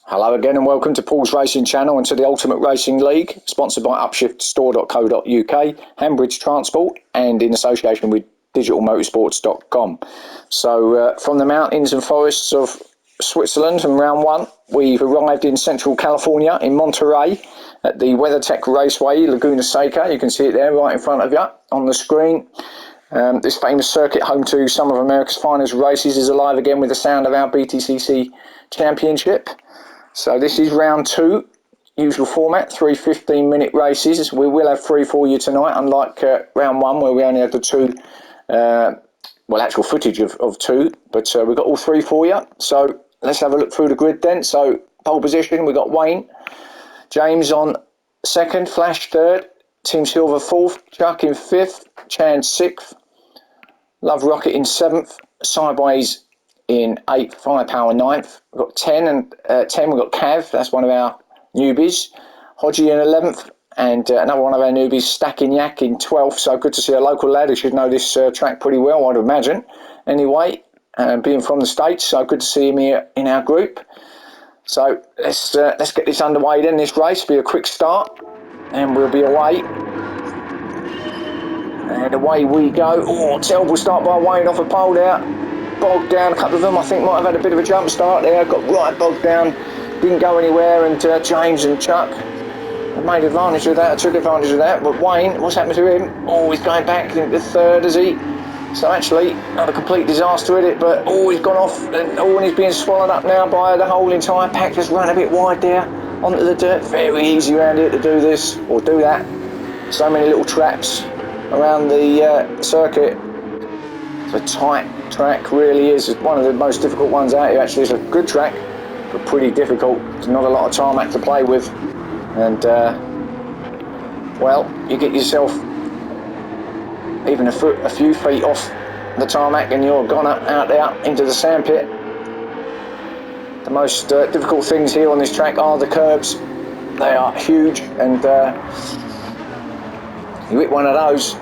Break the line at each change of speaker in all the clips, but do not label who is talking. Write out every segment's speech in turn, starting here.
Hello again and welcome to Paul's Racing Channel and to the Ultimate Racing League, sponsored by upshiftstore.co.uk, Hambridge Transport, and in association with digitalmotorsports.com. So from the mountains and forests of Switzerland from round one, we've arrived in central California in Monterey at the WeatherTech Raceway, Laguna Seca. You can see it there right in front of you on the screen. This famous circuit, home to some of America's finest races, is alive again with the sound of our BTCC Championship. So this is round two, usual format, 3 15-minute races. We will have 3 for you tonight, unlike round one where we only had the 2, actual footage of 2, but we've got all 3 for you. So let's have a look through the grid then. So pole position, we've got Wayne, James on second, Flash third, Team Silver fourth, Chuck in fifth, Chan sixth, Love Rocket in seventh, Sideways in 8th, Firepower 9th. We've got 10 and 10, we've got Cav, that's one of our newbies. Hodgie in 11th, and another one of our newbies, Stacking Yak in 12th. So good to see a local lad who should know this track pretty well, I'd imagine. Anyway, being from the States, so good to see him here in our group. So let's get this underway then, this race. Be a quick start, and we'll be away. And away we go. Oh, terrible start by Wayne off a pole there. Bogged down, a couple of them I think might have had a bit of a jump start there, got right bogged down, didn't go anywhere, and James and Chuck made advantage of that, took advantage of that. But Wayne, what's happened to him? Oh, he's going back into third, is he? So actually, not a complete disaster with it, but he's gone off, and he's being swallowed up now by the whole entire pack. Just ran a bit wide there onto the dirt. Very easy around here to do this, or do that. So many little traps around the circuit. It's a tight track, really is. It's one of the most difficult ones out here, actually. It's a good track, but pretty difficult. There's not a lot of tarmac to play with. And, you get yourself even a few feet off the tarmac and you're gone out there into the sandpit. The most difficult things here on this track are the curbs. They are huge, and you hit one of those,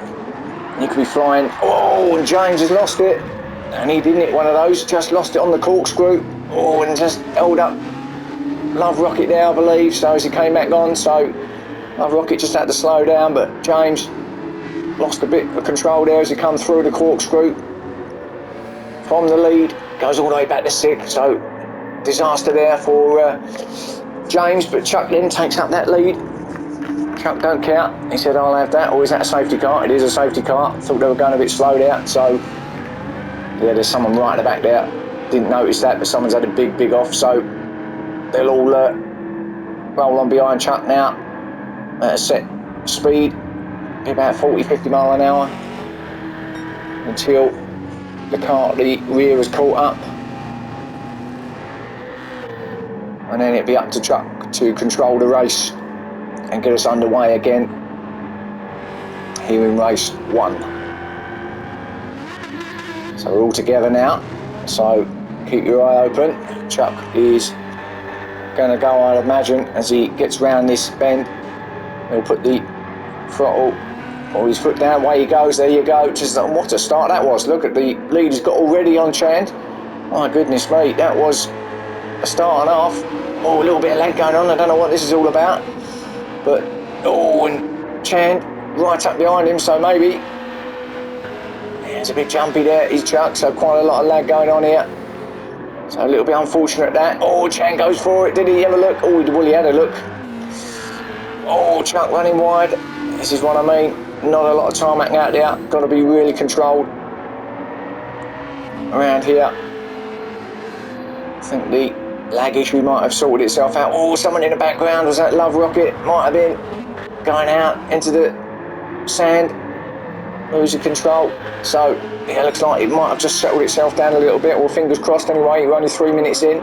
you could be flying. Oh, and James has lost it. And he didn't hit one of those, just lost it on the corkscrew. Oh, and just held up Love Rocket there, I believe. So as he came back on, so Love Rocket just had to slow down, but James lost a bit of control there as he come through the corkscrew. From the lead, goes all the way back to 6th. So disaster there for James, but Chuck then takes up that lead. Chuck don't count. He said, I'll have that. Or is that a safety car? It is a safety car. Thought they were going a bit slow there. So, yeah, there's someone right at the back there. Didn't notice that, but someone's had a big off. So, they'll all roll on behind Chuck now at a set speed, about 40, 50 mile an hour, until the car at the rear is caught up. And then it'll be up to Chuck to control the race and get us underway again here in race 1. So we're all together now, so keep your eye open. Chuck is going to go, I'd imagine, as he gets round this bend. He'll put the throttle or his foot down, away he goes, there you go. Just what a start that was. Look at the lead he's got already on Chand. My goodness me, that was a start and a half. Oh, a little bit of lag going on, I don't know what this is all about. But, and Chan right up behind him, so maybe there's a bit jumpy there, he's Chuck, so quite a lot of lag going on here. So a little bit unfortunate that. Oh, Chan goes for it, did he have a look? Oh, well, he had a look. Oh, Chuck running wide. This is what I mean, not a lot of tarmac out there, got to be really controlled around here. I think the lag issue might have sorted itself out. Oh, someone in the background, was that Love Rocket? Might have been going out into the sand, losing control. So yeah, looks like it might have just settled itself down a little bit. Well, fingers crossed anyway. We're only 3 minutes in.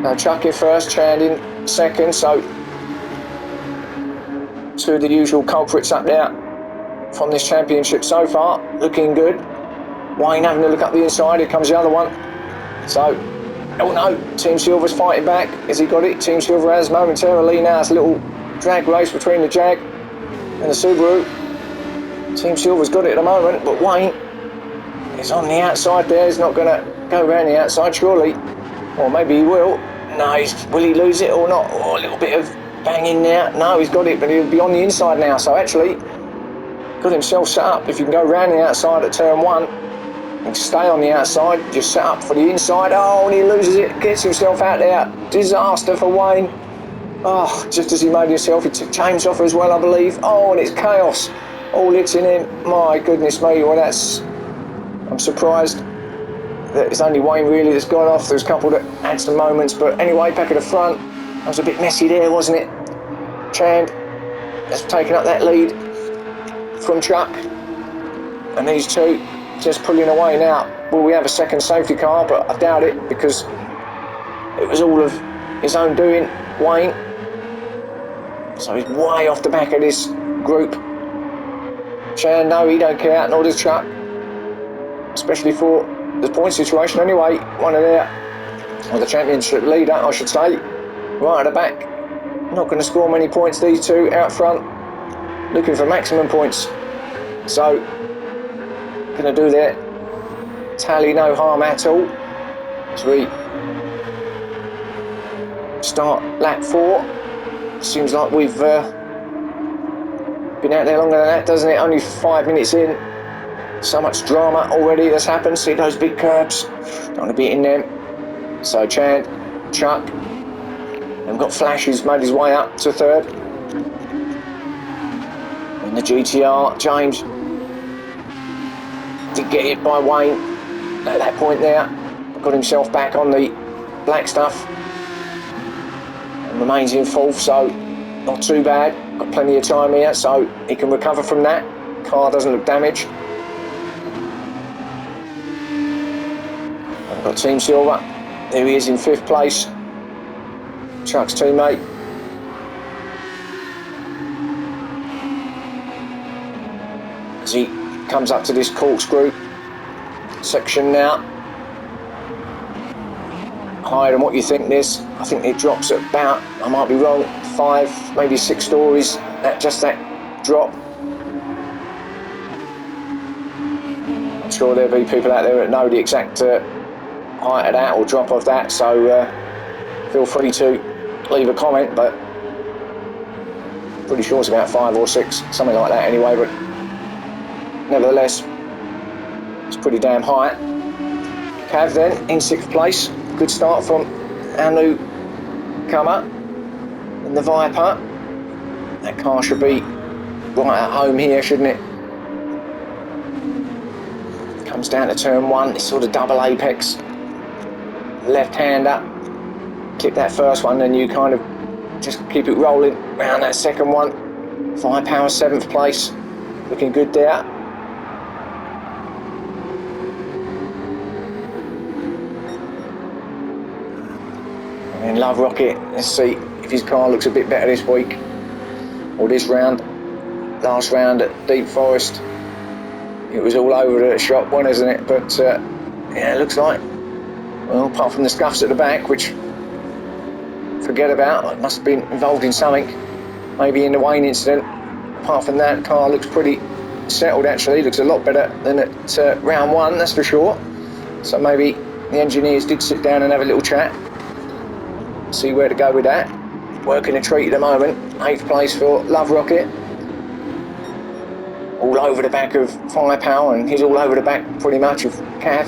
Now Chuck in first, Chand in second. So 2 of the usual culprits up there from this championship so far, looking good. Wayne having a look up the inside. Here comes the other one. So, oh no, Team Silver's fighting back. Has he got it? Team Silver has momentarily. Now it's a little drag race between the Jag and the Subaru. Team Silver's got it at the moment, but Wayne is on the outside there. He's not going to go around the outside, surely. Or maybe he will. No, will he lose it or not? Oh, a little bit of banging now. No, he's got it, but he'll be on the inside now. So actually, got himself set up. If you can go round the outside at turn 1 and stay on the outside, just set up for the inside. Oh, and he loses it, gets himself out there. Disaster for Wayne. Oh, just as he made himself, he took James off as well, I believe. Oh, and it's chaos. All hitting him. My goodness me. Well, I'm surprised that it's only Wayne really that's gone off. There's a couple that had some moments, but anyway, back at the front, that was a bit messy there, wasn't it? Chand has taken up that lead from Chuck, and these two just pulling away now. Will we have a second safety car? But I doubt it, because it was all of his own doing, Wayne. So he's way off the back of this group. Chand, no, he don't care, nor does Chuck, especially for the point situation anyway. One of the championship leader, I should say, right at the back. Not going to score many points, these two out front, looking for maximum points. So, going to do their tally no harm at all as we start lap 4. Seems like we've been out there longer than that, doesn't it? Only 5 minutes in. So much drama already that's happened. See those big curbs? Don't want to be in them. So Chand, Chuck, and got Flash, who's made his way up to 3rd. And the GTR, James did get hit by Wayne at that point there. Got himself back on the black stuff and remains in 4th, so not too bad. Got plenty of time here, so he can recover from that. Car doesn't look damaged. I've got Team Silver. There he is in 5th place. Chuck's teammate. As he comes up to this corkscrew section now. Higher than what you think this. I think it drops at about, I might be wrong, 5, maybe 6 stories. Just that drop. I'm sure there'll be people out there that know the exact height of that or drop of that, so feel free to leave a comment, but pretty sure it's about 5 or 6, something like that anyway, but nevertheless it's pretty damn high. Cav then in 6th place. Good start from our newcomer in the Viper. That car should be right at home here, shouldn't it? Comes down to turn 1, it's sort of double apex. Left-hander, clip that first one, then you kind of just keep it rolling around that second one. Firepower 7th place, looking good there. And Love Rocket, let's see if his car looks a bit better this week or this round. Last round at Deep Forest, it was all over the shop one, isn't it? But yeah, it looks like, well, apart from the scuffs at the back, which forget about, it must have been involved in something, maybe in the Wayne incident. Apart from that, the car looks pretty settled actually, looks a lot better than at round 1, that's for sure. So maybe the engineers did sit down and have a little chat, see where to go with that. Working a treat at the moment. 8th place for Love Rocket. All over the back of Firepower, and he's all over the back pretty much of Cav.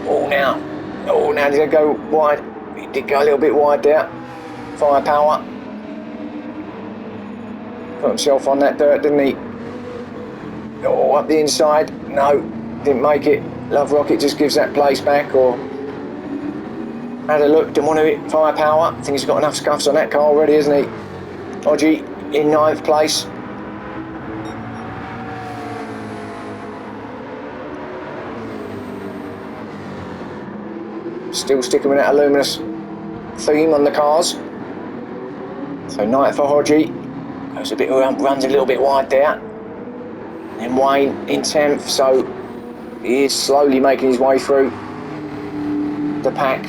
Oh now did it go wide? He did go a little bit wide there. Firepower put himself on that dirt, didn't he? Oh, up the inside. No, didn't make it. Love Rocket just gives that place back, or had a look, didn't want to hit Firepower. I think he's got enough scuffs on that car already, isn't he? Odgie in 9th place. Still sticking with that luminous theme on the cars. So 9th for Hodgie. Goes a bit, runs a little bit wide there. And Wayne in 10th, so he is slowly making his way through the pack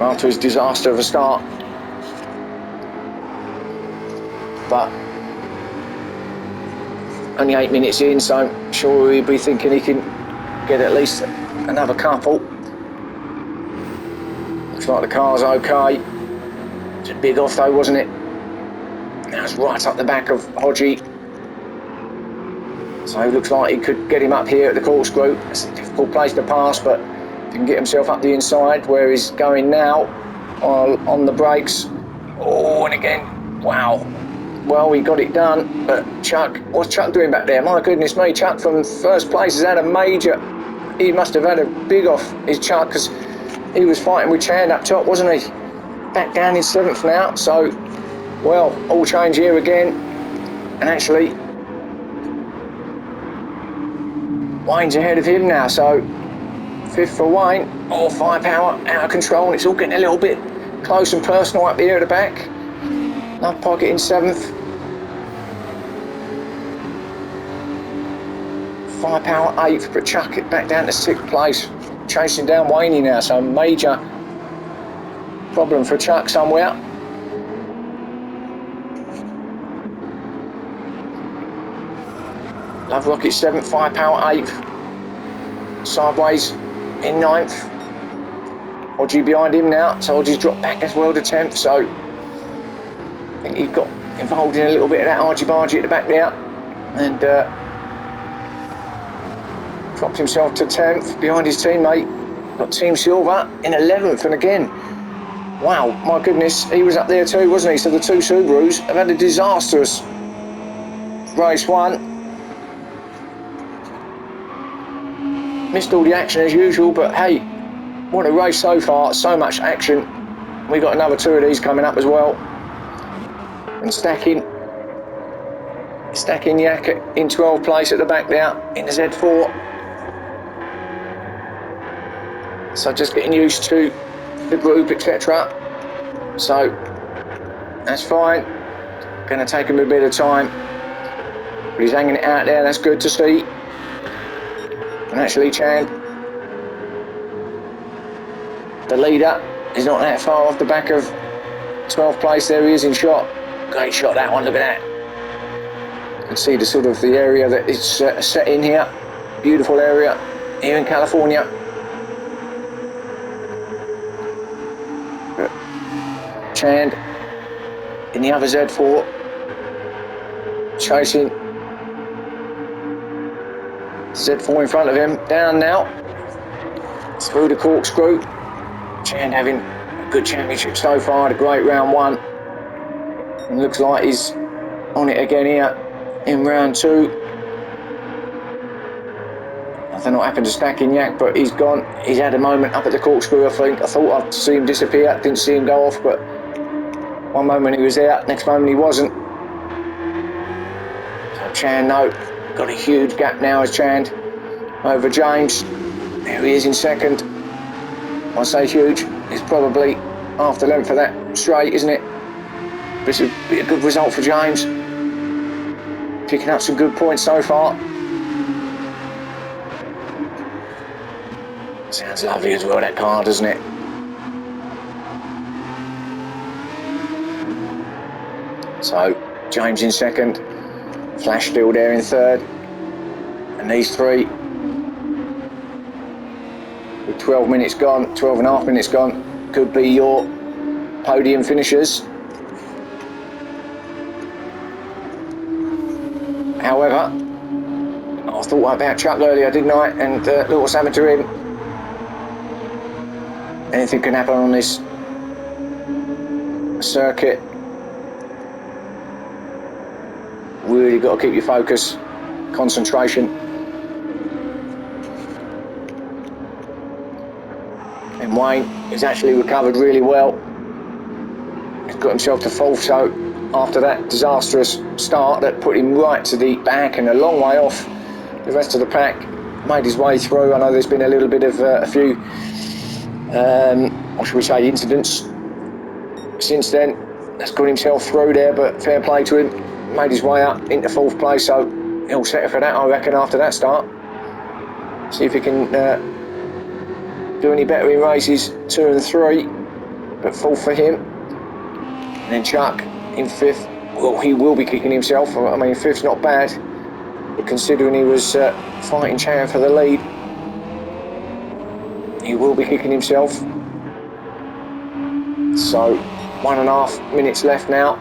after his disaster of a start. But only 8 minutes in, so I'm sure he'll be thinking he can get at least another couple. Looks like the car's okay. It's a big off though, wasn't it? That's right up the back of Hodgie. So it looks like he could get him up here at the corkscrew. It's a difficult place to pass, but he can get himself up the inside where he's going now on the brakes. Oh, and again, wow. Well, we got it done, but Chuck, what's Chuck doing back there? My goodness me, Chuck from first place has had a major, he must have had a big off, his Chuck, because he was fighting with Chand up top, wasn't he? Back down in 7th now, so, well, all change here again, and actually, Wayne's ahead of him now, so 5th for Wayne. Oh, firepower out of control, and it's all getting a little bit close and personal up here at the back. Love Pocket in 7th. Firepower 8th, but Chuck it back down to 6th place. Chasing down Wayne now, so major problem for Chuck somewhere. Love Rocket 7th, Firepower 8th. Sideways in 9th. Hodgie behind him now, so Hodgie's dropped back as well to 10th, so I think he got involved in a little bit of that argy-bargy at the back there, and dropped himself to 10th behind his teammate. Got Team Silver in 11th, and again, wow, my goodness, he was up there too, wasn't he? So the two Subarus have had a disastrous race one. Missed all the action as usual, but hey, what a race so far, so much action. We got another 2 of these coming up as well. And stacking Yak in 12th place at the back there in the Z4. So just getting used to the group, etc. So that's fine. Going to take him a bit of time, but he's hanging it out there. That's good to see. And actually, Chand, the leader, is not that far off the back of 12th place. There he is in shot. Great shot, that one. Look at that. You can see the sort of the area that it's set in here. Beautiful area here in California. But Chand in the other Z4 chasing Z4 in front of him. Down now through the corkscrew. Chand having a good championship so far. Had a great round 1. And looks like he's on it again here in round 2. I don't know what happened to Stacking Yak, but he's gone. He's had a moment up at the corkscrew, I think. I thought I'd see him disappear, didn't see him go off, but one moment he was there, next moment he wasn't. So Chand, no, got a huge gap now as Chand over James. There he is in 2nd. I say huge, it's probably half the length of that straight, isn't it? But it's a good result for James. Picking up some good points so far. Sounds lovely as well, that car, doesn't it? So, James in 2nd. Flash still there in 3rd. And these 3, with 12 minutes gone, 12 and a half minutes gone, could be your podium finishers. However, I thought about Chuck earlier, didn't I? And look what's happened to him. Anything can happen on this circuit. Really got to keep your focus, concentration. And Wayne has actually recovered really well. He's got himself to 4th, so after that disastrous start that put him right to the back and a long way off the rest of the pack, made his way through. I know there's been a little bit of a few, what should we say, incidents since then. That's got himself through there, but fair play to him. Made his way up into 4th place, so he'll settle for that, I reckon, after that start. See if he can do any better in races 2 and 3, but 4th for him. And then Chuck in 5th. Well, he will be kicking himself. I mean, 5th's not bad, but considering he was fighting Chand for the lead, he will be kicking himself. So 1.5 minutes left now.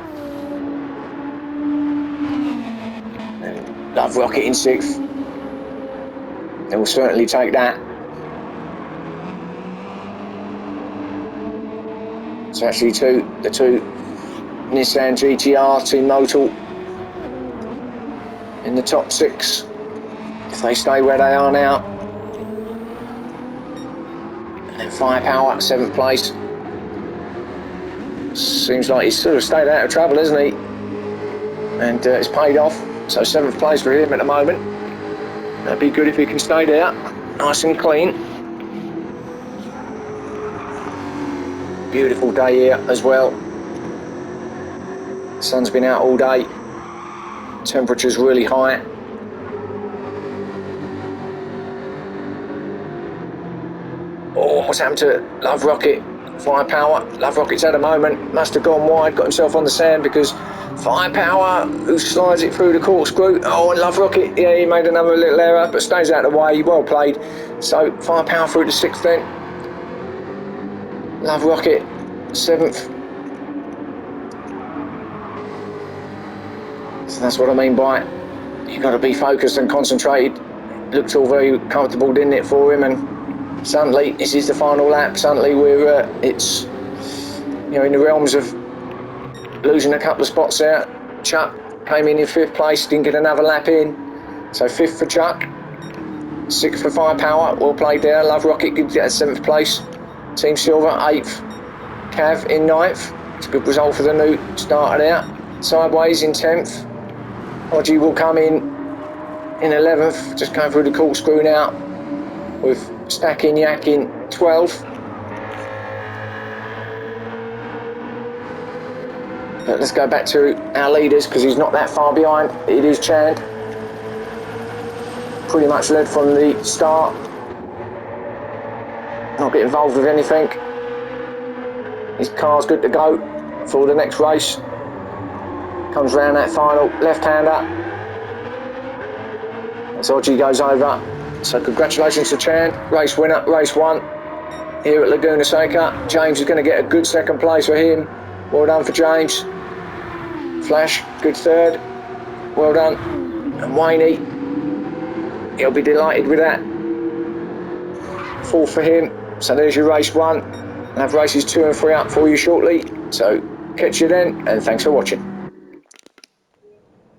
And Love Rocket in 6th. They will certainly take that. It's actually the two Nissan GTR Team Motul in the top 6. If they stay where they are now. And then Firepower, 7th place. Seems like he's sort of stayed out of trouble, hasn't he? And it's paid off. So 7th place for him at the moment. That'd be good if he can stay there, nice and clean. Beautiful day here as well. The sun's been out all day. Temperature's really high. Oh, what's happened to Love Rocket? Firepower. Love Rocket's had a moment. Must have gone wide, got himself on the sand because Firepower, who slides it through the corkscrew. Oh, and Love Rocket, yeah, he made another little error, but stays out of the way. Well played. So Firepower through to 6th then. Love Rocket, 7th. So that's what I mean by you've got to be focused and concentrated. Looked all very comfortable, didn't it, for him? And suddenly, this is the final lap. Suddenly, it's in the realms of losing a couple of spots there. Chuck came in 5th place, didn't get another lap in. So 5th for Chuck, 6th for Firepower. Well played there. Love Rocket did get 7th place. Team Silver 8th. Cav in 9th. It's a good result for the new starter there. Sideways in 10th. Odgie will come in 11th. Just going through the corkscrew now with Stacking Yak in 12th. But let's go back to our leaders because he's not that far behind. It is Chand. Pretty much led from the start. Not get involved with anything. His car's good to go for the next race. Comes round that final left-hander. As Odgie goes over. So congratulations to Chand. Race winner, race 1 here at Laguna Seca. James is going to get a good 2nd place for him. Well done for James. Flash, good 3rd. Well done. And Wayne, he'll be delighted with that. 4th for him. So there's your race 1. I'll have races 2 and 3 up for you shortly. So catch you then, and thanks for watching.